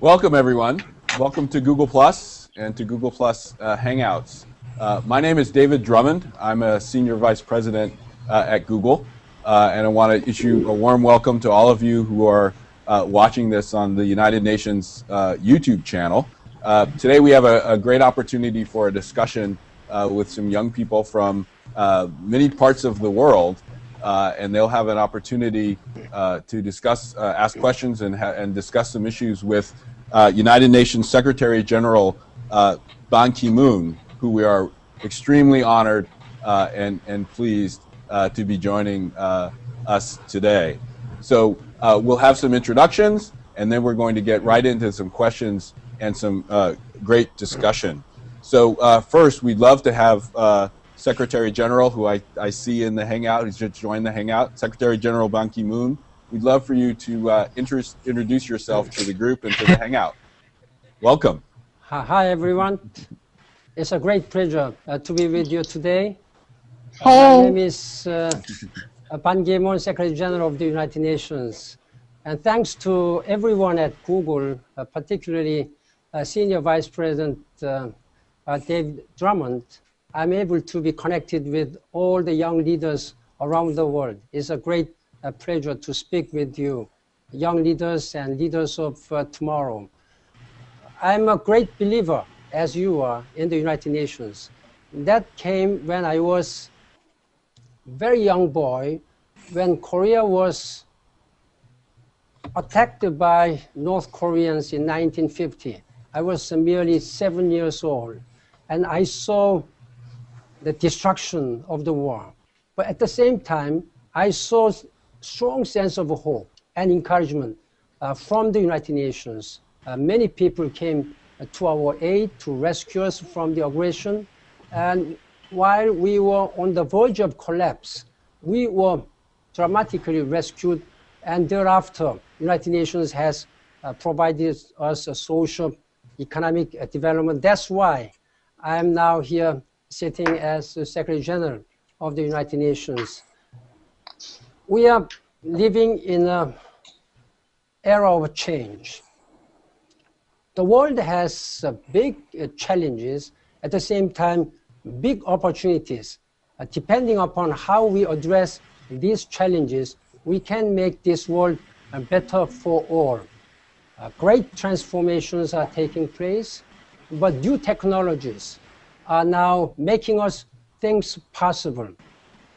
Welcome, everyone. Welcome to Google Plus and to Google Plus Hangouts. My name is David Drummond. I'm a Senior Vice President at Google, and I want to issue a warm welcome to all of you who are watching this on the United Nations YouTube channel. Today we have a great opportunity for a discussion with some young people from many parts of the world, and they'll have an opportunity to discuss, ask questions and discuss some issues with United Nations Secretary General Ban Ki-moon, who we are extremely honored and pleased to be joining us today. So we'll have some introductions, and then we're going to get right into some questions and some great discussion. So first, we'd love to have Secretary General, who I see in the Hangout, who's just joined the Hangout, Secretary General Ban Ki-moon. We'd love for you to introduce yourself to the group and to the Hangout. Welcome. Hi, everyone. It's a great pleasure to be with you today. Hey. My name is Ban Ki-moon, Secretary General of the United Nations. And thanks to everyone at Google, particularly Senior Vice President David Drummond, I'm able to be connected with all the young leaders around the world. It's a great pleasure to speak with you, young leaders and leaders of tomorrow. I'm a great believer, as you are, in the United Nations. That came when I was a very young boy, when Korea was attacked by North Koreans in 1950. I was merely 7 years old, and I saw the destruction of the war. But at the same time, I saw a strong sense of hope and encouragement from the United Nations. Many people came to our aid to rescue us from the aggression. And while we were on the verge of collapse, we were dramatically rescued. And thereafter, the United Nations has provided us a social, economic development. That's why I'm now here sitting as the Secretary General of the United Nations. We are living in an era of change. The world has big challenges, at the same time, big opportunities. Depending upon how we address these challenges, we can make this world better for all. Great transformations are taking place, but new technologies are now making us things possible.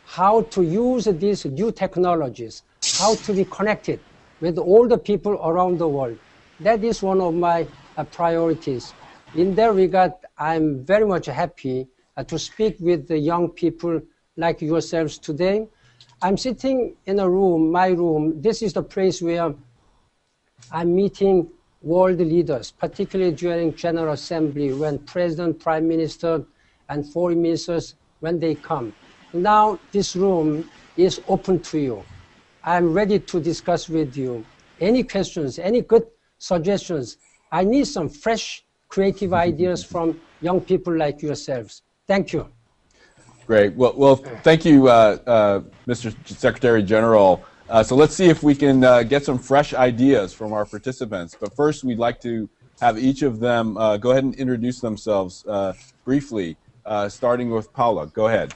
How to use these new technologies, how to be connected with all the people around the world. That is one of my priorities. In that regard, I'm very much happy to speak with the young people like yourselves today. I'm sitting in a room, my room. This is the place where I'm meeting world leaders, particularly during General Assembly, when President, Prime Minister, and Foreign Ministers, when they come. Now this room is open to you. I'm ready to discuss with you. Any questions, any good suggestions? I need some fresh, creative ideas from young people like yourselves. Thank you. Great. Well, thank you, Mr. Secretary General. So let's see if we can get some fresh ideas from our participants. But first, we'd like to have each of them go ahead and introduce themselves briefly, starting with Paula. Go ahead.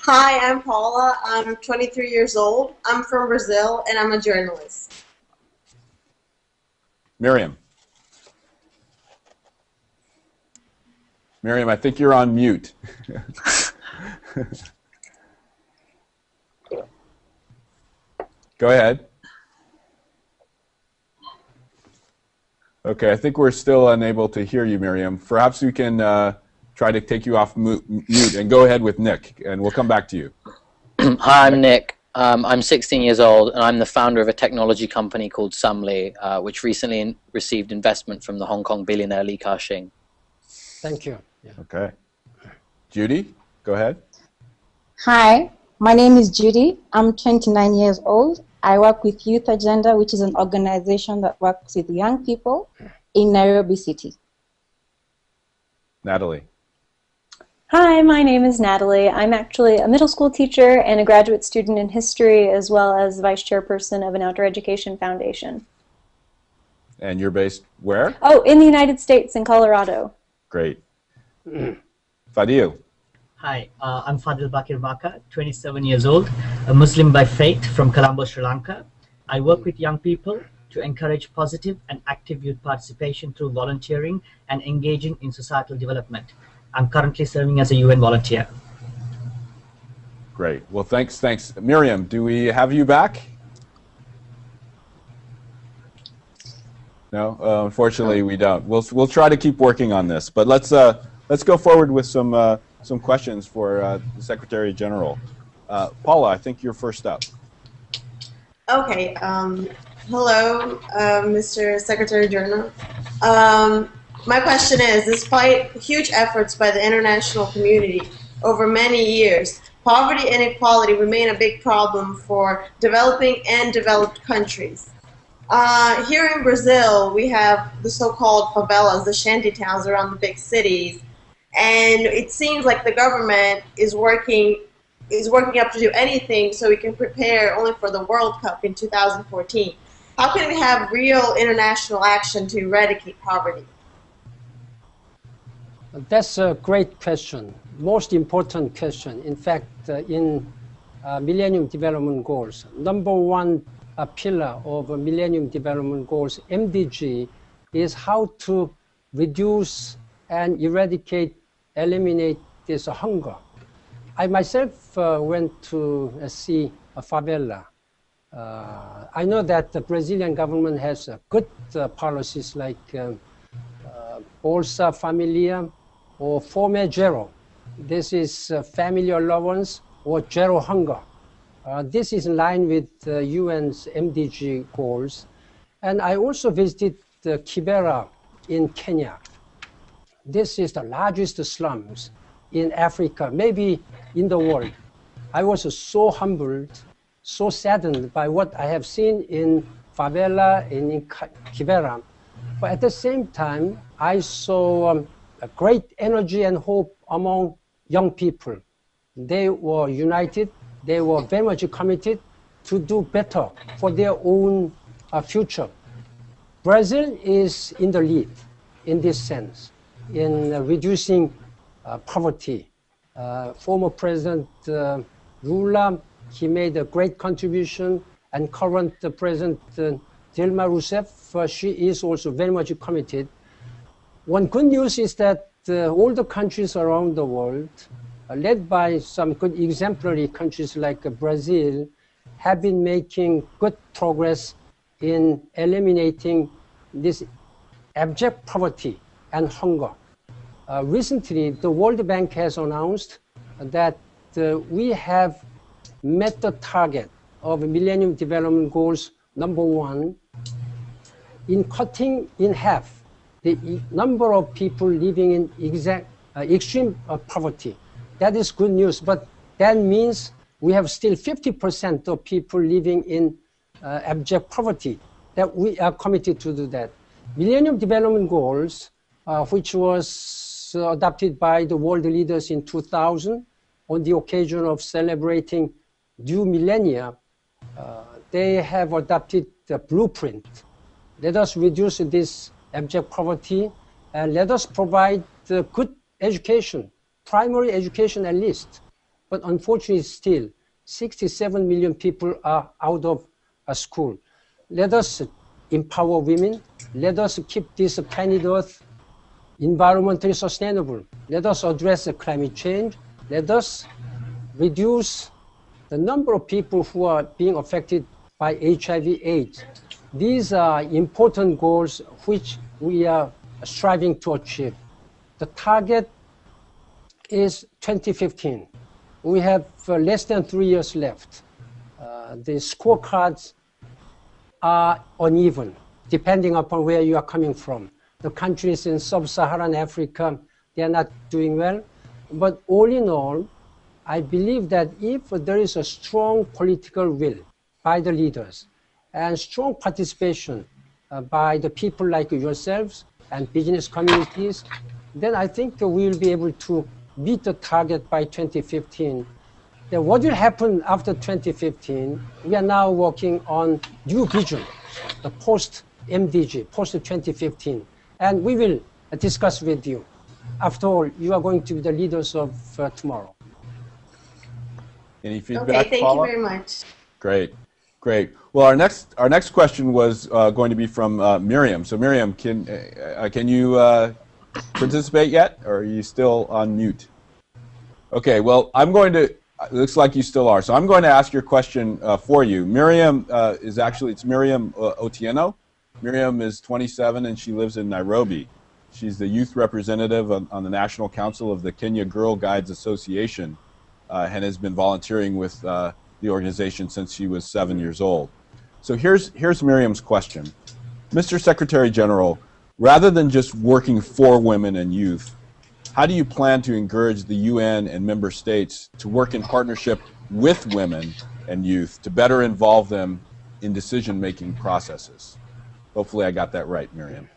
Hi, I'm Paula. I'm 23 years old. I'm from Brazil, and I'm a journalist. Miriam. Miriam, I think you're on mute. Go ahead. Okay, I think we're still unable to hear you, Miriam. Perhaps we can try to take you off mute and go ahead with Nick, and we'll come back to you. Hi, I'm Nick. I'm 16 years old, and I'm the founder of a technology company called Samli, which recently received investment from the Hong Kong billionaire Li Ka-shing. Thank you. Yeah. Okay. Judy, go ahead. Hi, my name is Judy. I'm 29 years old. I work with Youth Agenda, which is an organization that works with young people in Nairobi City. Natalie. Hi, my name is Natalie. I'm actually a middle school teacher and a graduate student in history, as well as vice chairperson of an outdoor education foundation. And you're based where? Oh, in the United States, in Colorado. Great. Fadhil. Hi, I'm Fadhil Barkeer, 27 years old, a Muslim by faith from Colombo, Sri Lanka. I work with young people to encourage positive and active youth participation through volunteering and engaging in societal development. I'm currently serving as a UN volunteer. Great. Well, thanks. Miriam, do we have you back? No, unfortunately we don't. We'll try to keep working on this, but let's go forward with some questions for the Secretary General. Paula, I think you're first up. Okay. Hello, Mr. Secretary General. My question is, despite huge efforts by the international community over many years, poverty and inequality remain a big problem for developing and developed countries. Here in Brazil, we have the so-called favelas, the shanty towns around the big cities, and it seems like the government is working up to do anything so we can prepare only for the World Cup in 2014. How can we have real international action to eradicate poverty? That's a great question, most important question. In fact, in Millennium Development Goals, number one pillar of Millennium Development Goals, MDG, is how to reduce and eliminate this hunger. I myself went to see a favela. I know that the Brazilian government has good policies like Bolsa Familia or Fome Zero. This is family allowance or zero hunger. This is in line with the UN's MDG goals. And I also visited Kibera in Kenya. This is the largest slums in Africa, maybe in the world. I was so humbled, so saddened by what I have seen in favela and in Kibera. But at the same time, I saw a great energy and hope among young people. They were united. They were very much committed to do better for their own future. Brazil is in the lead in this sense, in reducing poverty. Former President Lula, he made a great contribution, and current President Dilma Rousseff, she is also very much committed. One good news is that all the countries around the world, led by some good exemplary countries like Brazil, have been making good progress in eliminating this abject poverty and hunger. Recently, the World Bank has announced that we have met the target of Millennium Development Goals number 1 in cutting in half the number of people living in extreme poverty. That is good news, but that means we have still 50% of people living in abject poverty, that we are committed to do that. Millennium Development Goals, which was adopted by the world leaders in 2000 on the occasion of celebrating new millennia, they have adopted the blueprint. Let us reduce this abject poverty, and let us provide good education, primary education at least. But unfortunately still, 67 million people are out of school. Let us empower women. Let us keep this planet Earth environmentally sustainable. Let us address climate change. Let us reduce the number of people who are being affected by HIV/AIDS. These are important goals which we are striving to achieve. The target is 2015. We have less than 3 years left. The scorecards are uneven, depending upon where you are coming from. The countries in sub-Saharan Africa, they are not doing well. But all in all, I believe that if there is a strong political will by the leaders and strong participation by the people like yourselves and business communities, then I think we will be able to meet the target by 2015. Then what will happen after 2015? We are now working on new vision, the post MDG, post-2015. And we will discuss with you. After all, you are going to be the leaders of tomorrow. Any feedback, Okay, thank Paula? you very much. Great, great. Well, our next question was going to be from Miriam. So Miriam, can you participate yet, or are you still on mute? Okay, well, I'm going to, it looks like you still are, so I'm going to ask your question for you. Miriam it's Miriam Otieno. Miriam is 27 and she lives in Nairobi. She's the youth representative on the National Council of the Kenya Girl Guides Association and has been volunteering with the organization since she was 7 years old. So here's Miriam's question. Mr. Secretary General, rather than just working for women and youth, how do you plan to encourage the UN and member states to work in partnership with women and youth to better involve them in decision-making processes? Hopefully I got that right, Miriam.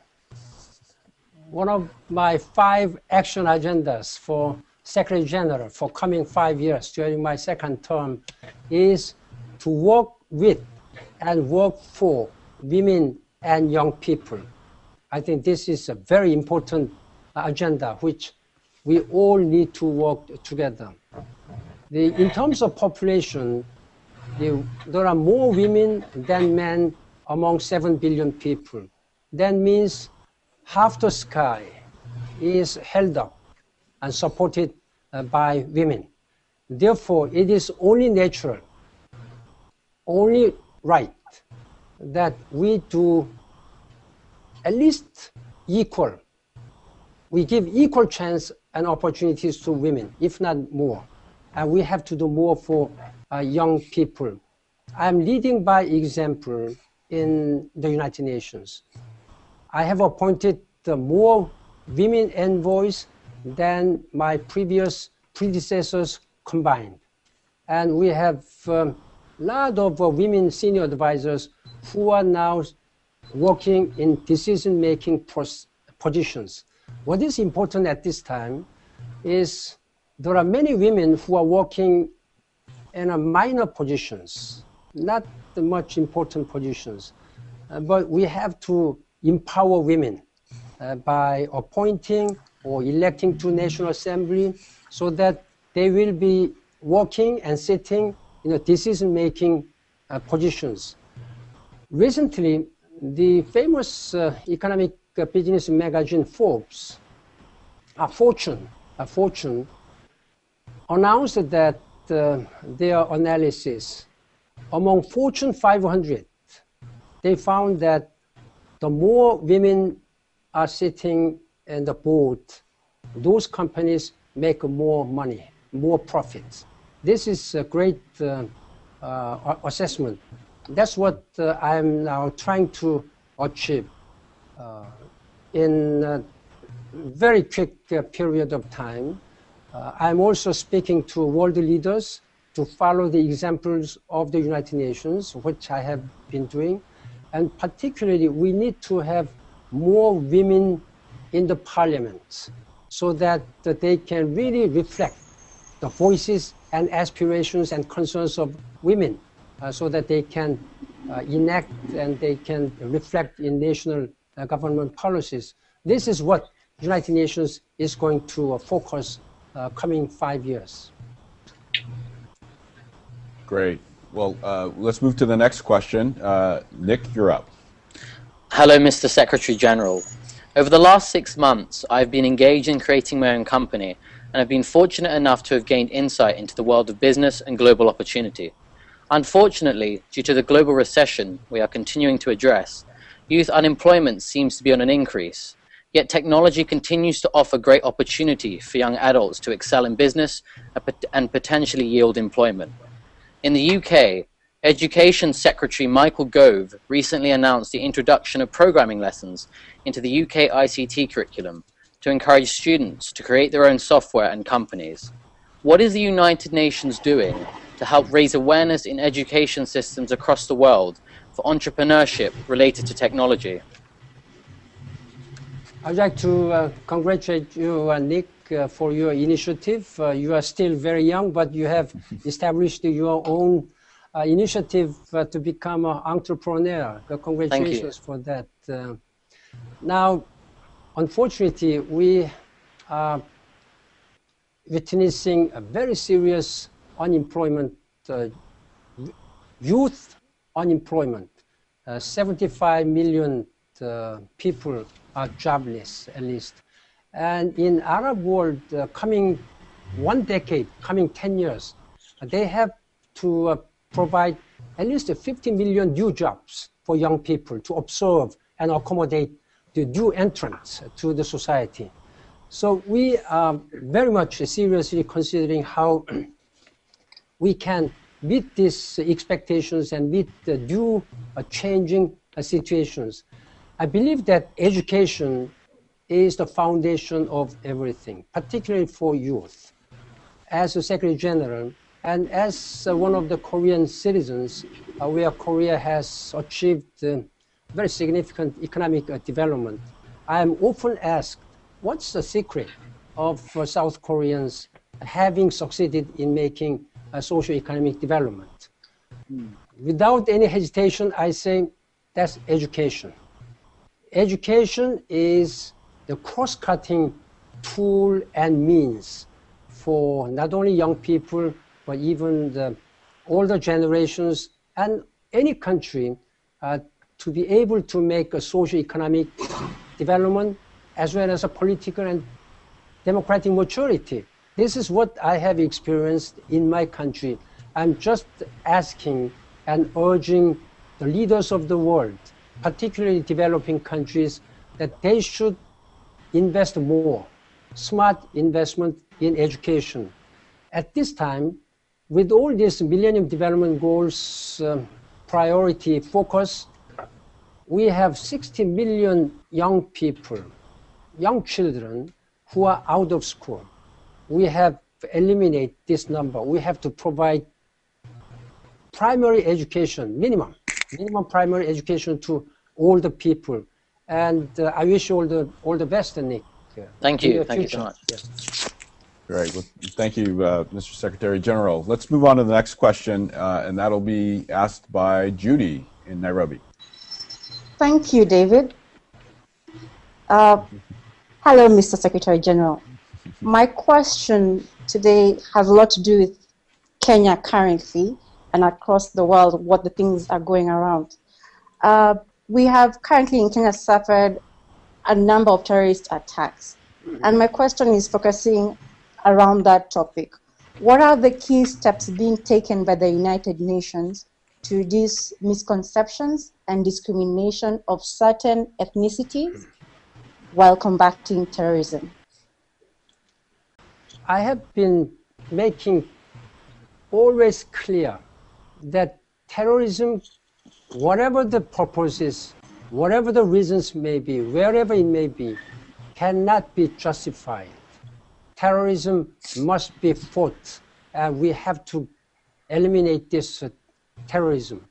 One of my 5 action agendas for Secretary General for coming 5 years during my second term is to work with and work for women and young people. I think this is a very important agenda which we all need to work together. In terms of population, there are more women than men among 7 billion people. That means half the sky is held up and supported by women. Therefore, it is only natural, only right that we do at least equal. We give equal chance and opportunities to women, if not more. And we have to do more for young people. I'm leading by example in the United Nations. I have appointed more women envoys than my previous predecessors combined. And we have a lot of women senior advisors who are now working in decision-making positions. What is important at this time is there are many women who are working in minor positions, not the much important positions. But we have to empower women by appointing or electing to National Assembly so that they will be working and sitting in decision-making positions. Recently, the famous economic business magazine Forbes, Fortune, announced that their analysis among Fortune 500, they found that the more women are sitting in the board, those companies make more money, more profits. This is a great assessment. That's what I'm now trying to achieve in a very quick period of time. I'm also speaking to world leaders to follow the examples of the United Nations, which I have been doing. And particularly, we need to have more women in the parliament so that they can really reflect the voices and aspirations and concerns of women so that they can enact and they can reflect in national government policies. This is what the United Nations is going to focus coming 5 years. Great. Well, let's move to the next question. Nick, you're up. Hello, Mr. Secretary General. Over the last 6 months, I've been engaged in creating my own company, and I've been fortunate enough to have gained insight into the world of business and global opportunity. Unfortunately, due to the global recession we are continuing to address, youth unemployment seems to be on an increase. Yet technology continues to offer great opportunity for young adults to excel in business and potentially yield employment. In the UK, Education Secretary Michael Gove recently announced the introduction of programming lessons into the UK ICT curriculum to encourage students to create their own software and companies. What is the United Nations doing to help raise awareness in education systems across the world for entrepreneurship related to technology? I'd like to congratulate you, Nick, for your initiative. You are still very young, but you have established your own initiative to become an entrepreneur. Congratulations for that. Now, unfortunately, we are witnessing a very serious unemployment, youth unemployment. 75 million people are jobless, at least. And in Arab world, coming 1 decade, coming 10 years, they have to provide at least 50 million new jobs for young people to observe and accommodate the new entrants to the society. So we are very much seriously considering how we can meet these expectations and meet the new changing situations. I believe that education is the foundation of everything, particularly for youth. As a Secretary General and as one of the Korean citizens, where Korea has achieved very significant economic development, I am often asked, what's the secret of South Koreans having succeeded in making a socio-economic development? Without any hesitation, I say that's education. Education is the cross-cutting tool and means for not only young people, but even the older generations and any country to be able to make a socio-economic development as well as a political and democratic maturity. This is what I have experienced in my country. I'm just asking and urging the leaders of the world, particularly developing countries, that they should invest more, smart investment in education. At this time, with all these Millennium Development Goals priority focus, we have 60 million young people, young children who are out of school. We have to eliminate this number. We have to provide primary education, minimum primary education to all the people. And I wish you all the best, Nick. Thank you so much. Yes. Great. Well, thank you, Mr. Secretary General. Let's move on to the next question, and that'll be asked by Judy in Nairobi. Thank you, David. Hello, Mr. Secretary General. My question today has a lot to do with Kenya currently and across the world, what the things are going around. We have currently in Kenya suffered a number of terrorist attacks. And my question is focusing around that topic. What are the key steps being taken by the United Nations to reduce misconceptions and discrimination of certain ethnicities while combating terrorism? I have been making always clear that terrorism, whatever the purpose is, whatever the reasons may be, wherever it may be, cannot be justified. Terrorism must be fought, and we have to eliminate this terrorism.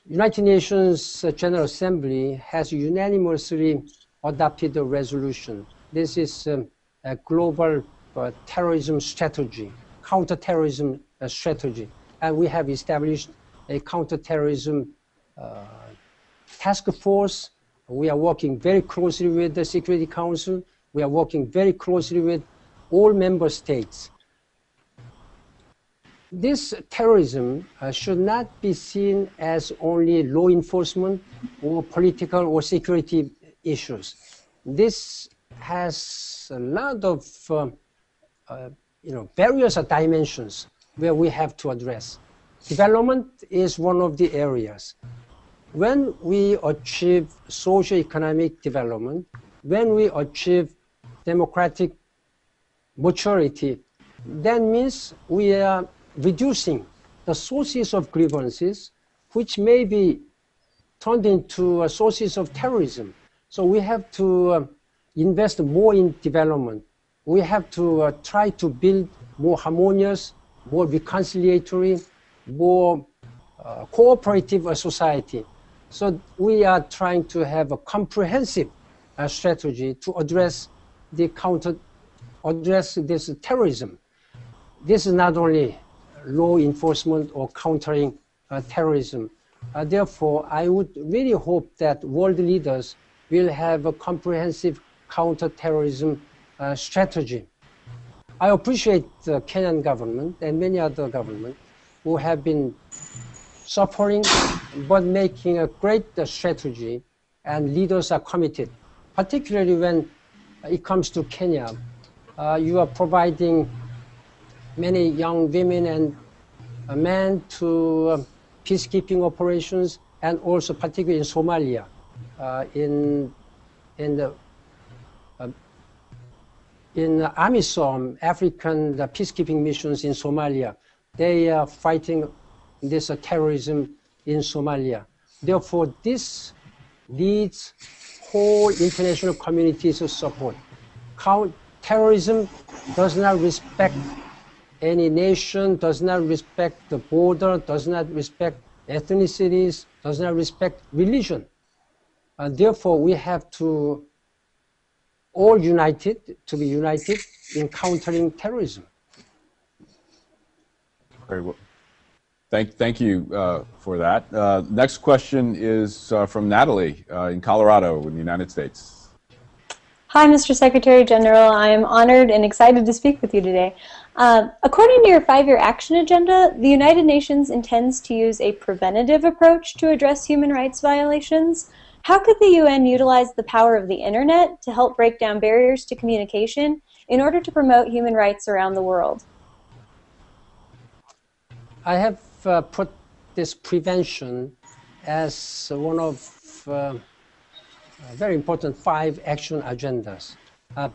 United Nations General Assembly has unanimously adopted a resolution. This is a global terrorism strategy, counterterrorism strategy. And we have established a counterterrorism task force. We are working very closely with the Security Council. We are working very closely with all member states. This terrorism should not be seen as only law enforcement or political or security issues. This has a lot of various dimensions where we have to address. Development is one of the areas. When we achieve socio-economic development, when we achieve democratic maturity, that means we are reducing the sources of grievances, which may be turned into sources of terrorism. So we have to invest more in development. We have to try to build more harmonious, more reconciliatory, more cooperative society. So we are trying to have a comprehensive strategy to address this terrorism. This is not only law enforcement or countering terrorism. Therefore, I would really hope that world leaders will have a comprehensive counterterrorism strategy. I appreciate the Kenyan government and many other governments who have been suffering but making a great strategy, and leaders are committed, particularly when it comes to Kenya. You are providing many young women and men to peacekeeping operations, and also particularly in Somalia, in AMISOM, African peacekeeping missions in Somalia. They are fighting this terrorism in Somalia. Therefore, this needs whole international community's support. Terrorism does not respect any nation, does not respect the border, does not respect ethnicities, does not respect religion. And therefore, we have to all be united in countering terrorism. Very well. Thank you for that. Next question is from Natalie in Colorado in the United States. Hi, Mr. Secretary General. I am honored and excited to speak with you today. According to your 5-year action agenda, the United Nations intends to use a preventative approach to address human rights violations. How could the UN utilize the power of the internet to help break down barriers to communication in order to promote human rights around the world? I have put this prevention as one of very important 5 action agendas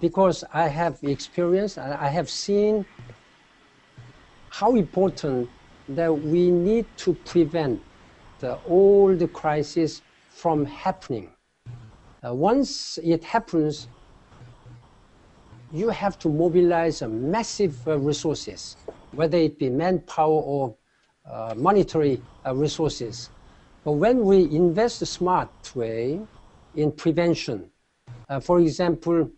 because I have experienced and I have seen how important that we need to prevent all the crises from happening. Once it happens, you have to mobilize massive resources, whether it be manpower or monetary resources. But when we invest a smart way in prevention, for example,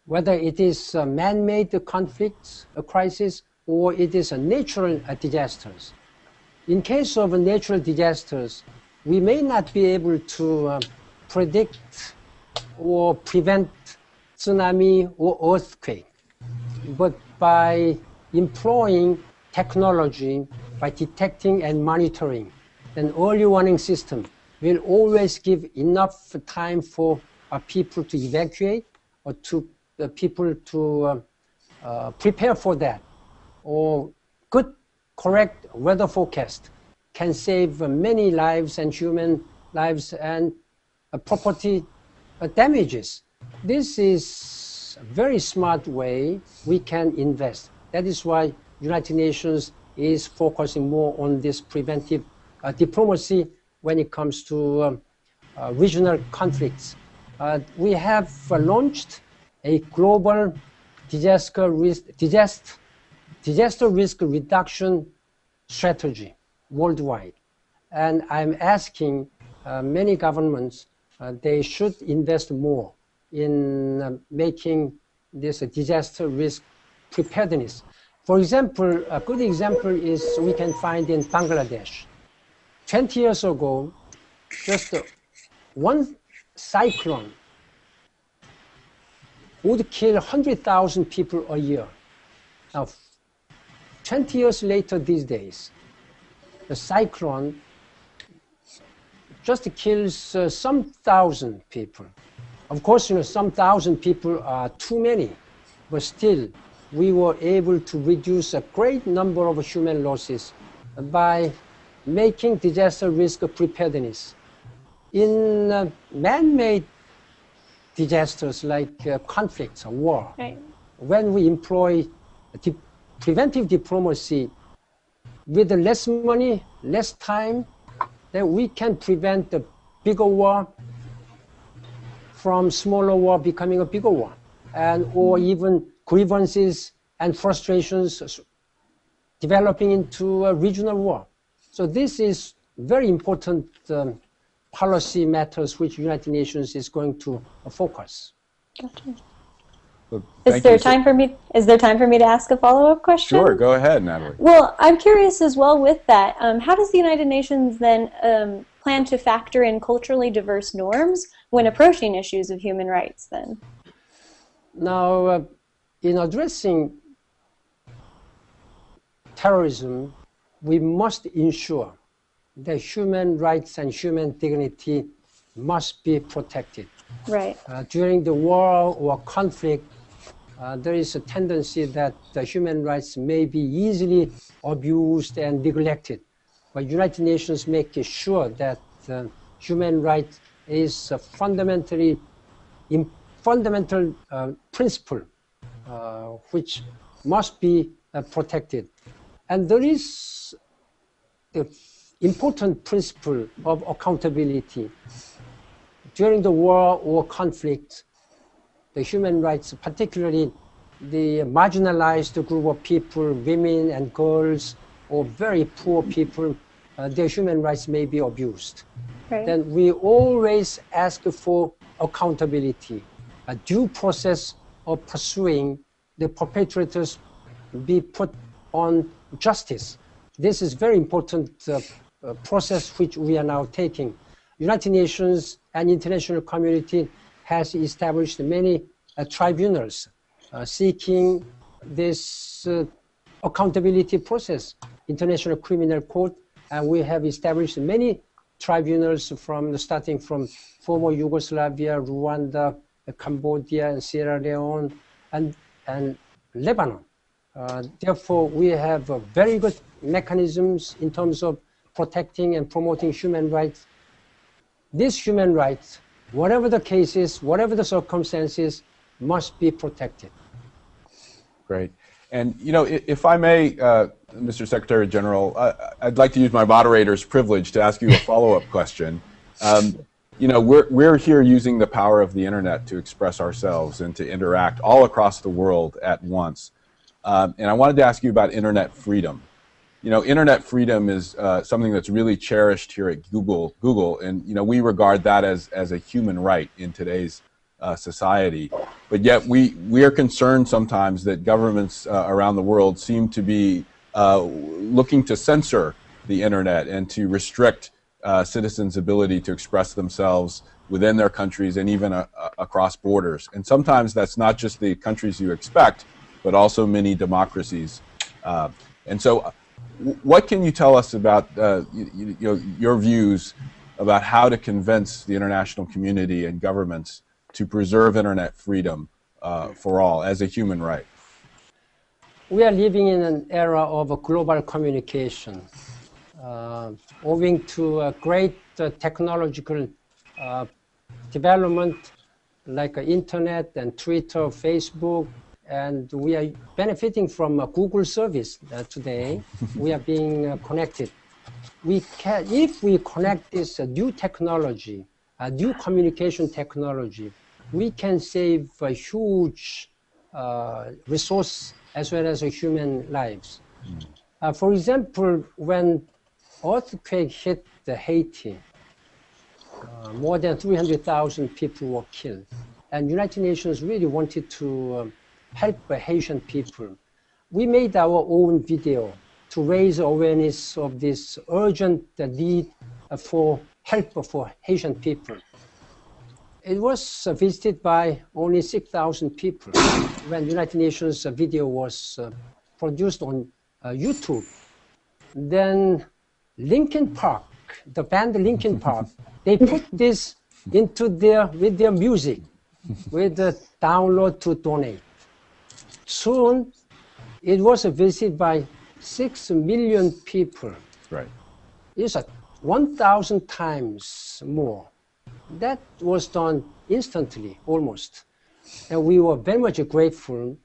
whether it is man-made conflicts, a crisis, or it is a natural disasters. In case of natural disasters, we may not be able to predict or prevent tsunami or earthquake, but by employing technology, by detecting and monitoring, an early warning system will always give enough time for people to evacuate or to people to prepare for that. Or good, correct weather forecast can save many lives and human lives and property damages. This is a very smart way we can invest. That is why United Nations is focusing more on this preventive diplomacy when it comes to regional conflicts. We have launched a global disaster risk reduction strategy worldwide. And I'm asking many governments, they should invest more in making this disaster risk preparedness. For example, a good example is we can find in Bangladesh. 20 years ago, just one cyclone would kill 100,000 people a year. Now, 20 years later these days, the cyclone just kills some thousand people. Of course, some thousand people are too many, but still, we were able to reduce a great number of human losses by making disaster risk preparedness. In man-made disasters like conflicts or war, right, when we employ preventive diplomacy with less money, less time, then we can prevent the bigger war from smaller war becoming a bigger war, and or even grievances and frustrations developing into a regional war. So this is very important policy matters which United Nations is going to focus. Gotcha. Is there time for me? Is there time for me to ask a follow-up question? Sure, go ahead, Natalie. Well, I'm curious as well with that. How does the United Nations then plan to factor in culturally diverse norms when approaching issues of human rights? Then, now, in addressing terrorism, we must ensure that human rights and human dignity must be protected. Right. During the war or conflict, there is a tendency that the human rights may be easily abused and neglected. But United Nations make sure that human rights is a fundamental principle which must be protected. And there is the important principle of accountability. During the war or conflict, the human rights, particularly the marginalized group of people, women and girls, or very poor people, their human rights may be abused. Right. Then we always ask for accountability, a due process of pursuing the perpetrators be put on justice. This is very important process which we are now taking. United Nations and international community has established many tribunals seeking this accountability process. International Criminal Court, and we have established many tribunals starting from former Yugoslavia, Rwanda, Cambodia, and Sierra Leone, and Lebanon. Therefore, we have very good mechanisms in terms of protecting and promoting human rights. These human rights, whatever the cases, whatever the circumstances, must be protected. Great. And, you know, if I may, Mr. Secretary General, I'd like to use my moderator's privilege to ask you a follow-up question. You know, we're here using the power of the internet to express ourselves and to interact all across the world at once. And I wanted to ask you about internet freedom. You know, internet freedom is something that's really cherished here at Google, and you know, we regard that as a human right in today's society. But yet we are concerned sometimes that governments around the world seem to be looking to censor the internet and to restrict citizens' ability to express themselves within their countries and even across borders. And sometimes that's not just the countries you expect, but also many democracies. And so what can you tell us about your views about how to convince the international community and governments to preserve internet freedom for all as a human right? We are living in an era of global communication. Owing to a great technological development like internet and Twitter, Facebook, and we are benefiting from a Google service today. We are being connected. If we connect this new technology, new communication technology, we can save a huge resource as well as human lives. For example, when earthquake hit Haiti, more than 300,000 people were killed. And United Nations really wanted to help Haitian people. We made our own video to raise awareness of this urgent need for help for Haitian people. It was visited by only 6,000 people when United Nations video was produced on YouTube. Then Linkin Park, the band Linkin Park, they put this into with their music, with the download to donate. Soon, it was visited by 6 million people. Right. It's 1,000 times more. That was done instantly, almost. And we were very much grateful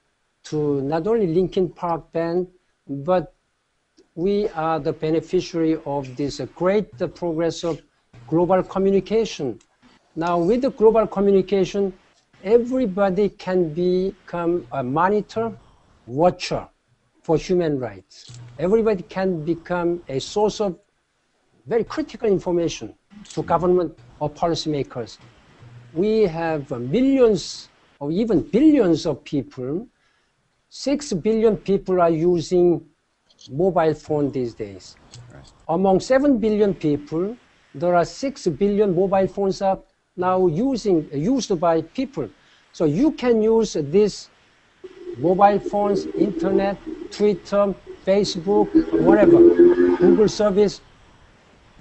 to not only Linkin Park band, but we are the beneficiary of this great progress of global communication. Now, with the global communication, everybody can become a monitor, watcher for human rights. Everybody can become a source of very critical information to government or policymakers. We have millions or even billions of people, 6 billion people are using mobile phone these days. Right. Among 7 billion people, there are 6 billion mobile phones are now used by people. So you can use these mobile phones, internet, Twitter, Facebook, whatever, Google service.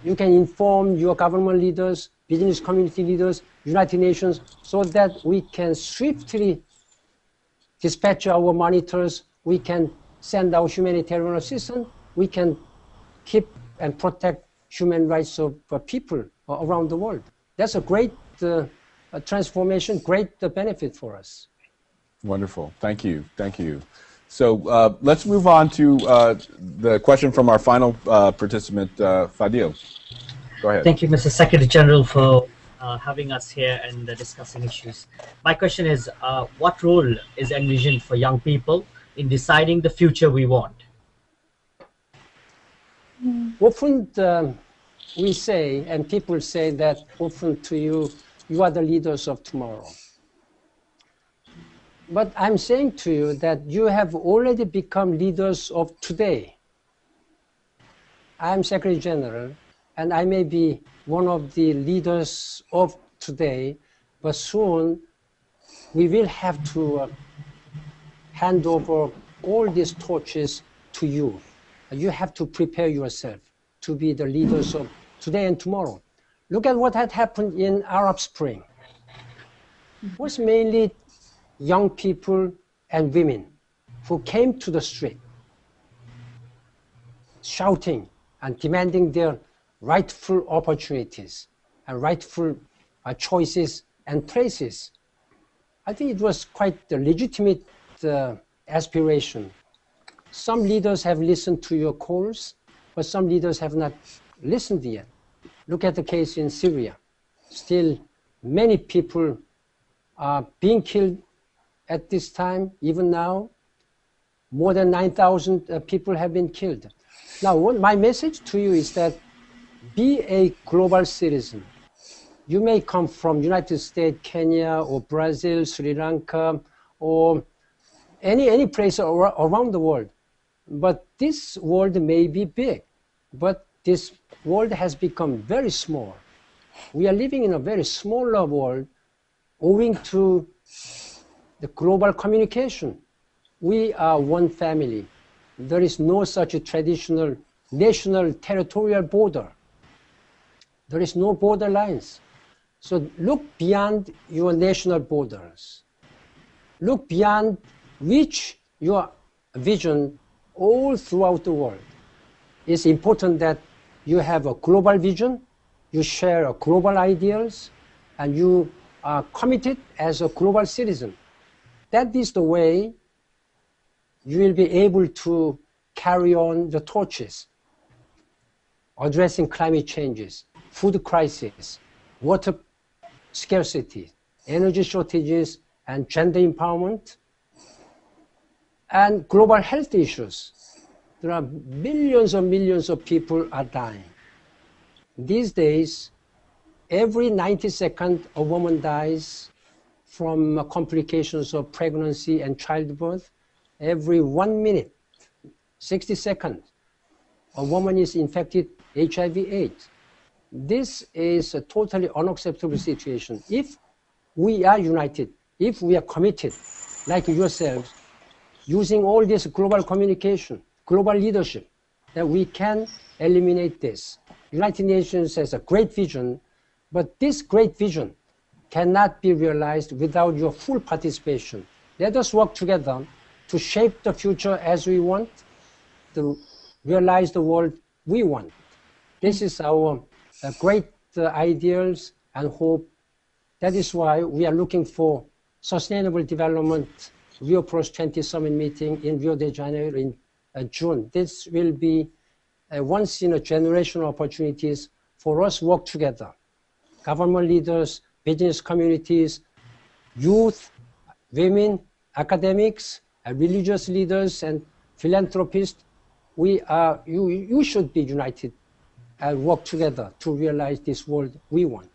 You can inform your government leaders, business community leaders, United Nations, so that we can swiftly dispatch our monitors, we can send our humanitarian assistance, we can keep and protect human rights of people around the world. That's a great transformation, great benefit for us. Wonderful. Thank you. Thank you. So let's move on to the question from our final participant, Fadhil. Go ahead. Thank you, Mr. Secretary General, for having us here and discussing issues. My question is, what role is envisioned for young people in deciding the future we want? Often we say, and people say that often to you, you are the leaders of tomorrow. But I'm saying to you that you have already become leaders of today. I'm Secretary General, and I may be one of the leaders of today, but soon we will have to hand over all these torches to you. You have to prepare yourself to be the leaders of today and tomorrow. Look at what had happened in Arab Spring. It was mainly young people and women who came to the street shouting and demanding their rightful opportunities and rightful choices and places. I think it was quite a legitimate aspiration. Some leaders have listened to your calls, but some leaders have not listened yet. Look at the case in Syria. Still, many people are being killed at this time, even now. More than 9,000 people have been killed. Now, my message to you is that be a global citizen. You may come from United States, Kenya, or Brazil, Sri Lanka, or any place around the world. But this world may be big, but this world has become very small. We are living in a very smaller world owing to the global communication. We are one family. There is no such a traditional national territorial border. There is no border lines. So look beyond your national borders. Look beyond, reach your vision all throughout the world. It's important that you have a global vision, you share global ideals, and you are committed as a global citizen. That is the way you will be able to carry on the torches, addressing climate changes, food crisis, water scarcity, energy shortages, and gender empowerment, and global health issues. There are millions and millions of people are dying. These days, every 90 seconds, a woman dies from complications of pregnancy and childbirth. Every 1 minute, 60 seconds, a woman is infected HIV/AIDS. This is a totally unacceptable situation. If we are united, if we are committed, like yourselves, using all this global communication, global leadership, that we can eliminate this. United Nations has a great vision, but this great vision cannot be realized without your full participation. Let us work together to shape the future as we want, to realize the world we want. This is our great ideals and hope. That is why we are looking for Sustainable Development Rio Plus 20 Summit meeting in Rio de Janeiro in June. This will be a once-in-a-generation opportunities for us to work together. Government leaders, business communities, youth, women, academics, religious leaders, and philanthropists. You should be united and work together to realize this world we want.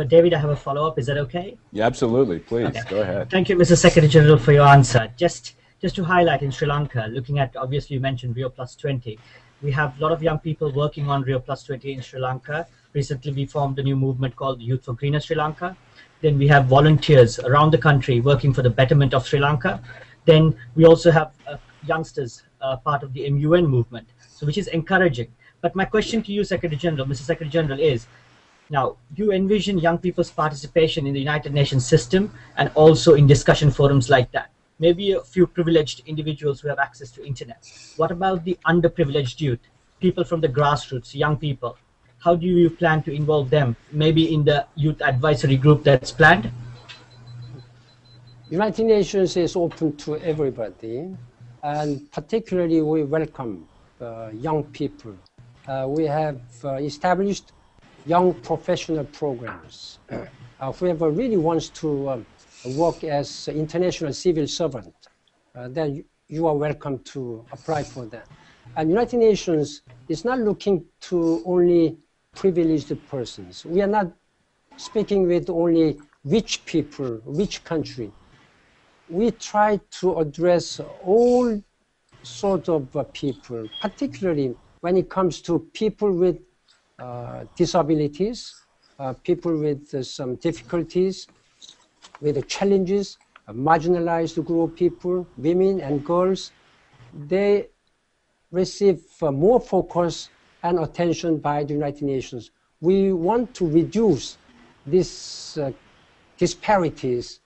David, I have a follow-up. Is that okay? Yeah, absolutely. Please, Okay. go ahead. Thank you, Mr. Secretary General, for your answer. Just to highlight, in Sri Lanka, looking at, obviously you mentioned Rio Plus 20, we have a lot of young people working on Rio Plus 20 in Sri Lanka. Recently, we formed a new movement called Youth for Greener Sri Lanka. Then we have volunteers around the country working for the betterment of Sri Lanka. Then we also have youngsters, part of the MUN movement, so which is encouraging. But my question to you, Secretary General, Mr. Secretary General, is, now, you envision young people's participation in the United Nations system and also in discussion forums like that. Maybe a few privileged individuals who have access to internet. What about the underprivileged youth, people from the grassroots, young people? How do you plan to involve them? Maybe in the youth advisory group that's planned? United Nations is open to everybody, and particularly we welcome young people. We have established young professional programs. Whoever really wants to work as an international civil servant, then you are welcome to apply for that. And United Nations is not looking to only privileged persons. We are not speaking with only rich people, rich country. We try to address all sorts of people, particularly when it comes to people with disabilities, people with some difficulties, with challenges, a marginalized group of people, women and girls. They receive more focus and attention by the United Nations. We want to reduce these disparities.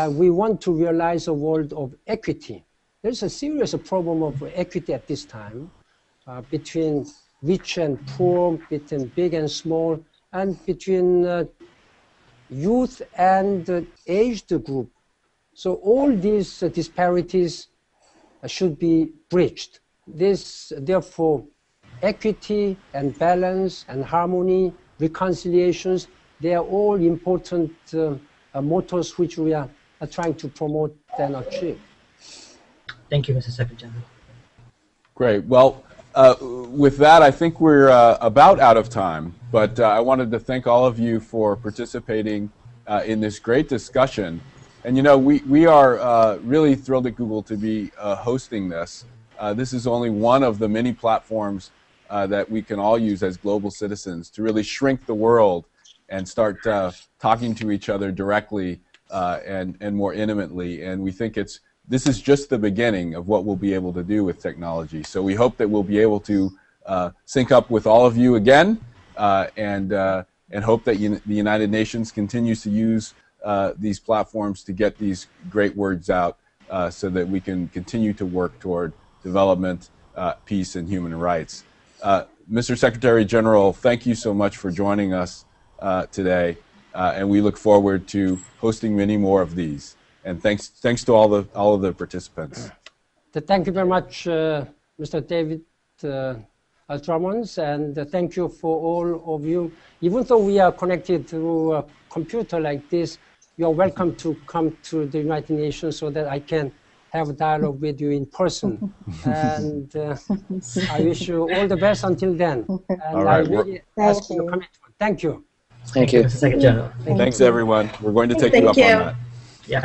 We want to realize a world of equity. There's a serious problem of equity at this time between rich and poor, between big and small, and between youth and aged group. So all these disparities should be bridged. Therefore, equity and balance and harmony, reconciliations, they are all important mottos which we are trying to promote and achieve. Thank you, Mr. Secretary General. Great. Well, with that, I think we're about out of time, but I wanted to thank all of you for participating in this great discussion. And you know, we are really thrilled at Google to be hosting this. This is only one of the many platforms that we can all use as global citizens to really shrink the world and start talking to each other directly and more intimately. And we think this is just the beginning of what we'll be able to do with technology. So we hope that we'll be able to sync up with all of you again and hope that the United Nations continues to use these platforms to get these great words out so that we can continue to work toward development, peace, and human rights. Mr. Secretary General, thank you so much for joining us today, and we look forward to hosting many more of these. And thanks to all of the participants. Thank you very much, Mr. David Drummond, and thank you for all of you. Even though we are connected through a computer like this, you are welcome to come to the United Nations so that I can have a dialogue with you in person. And I wish you all the best until then. And all right, I really ask your commitment. Thank you. Thank you. Mr. Secretary General. Thanks, everyone. We're going to take you up on that. Yeah.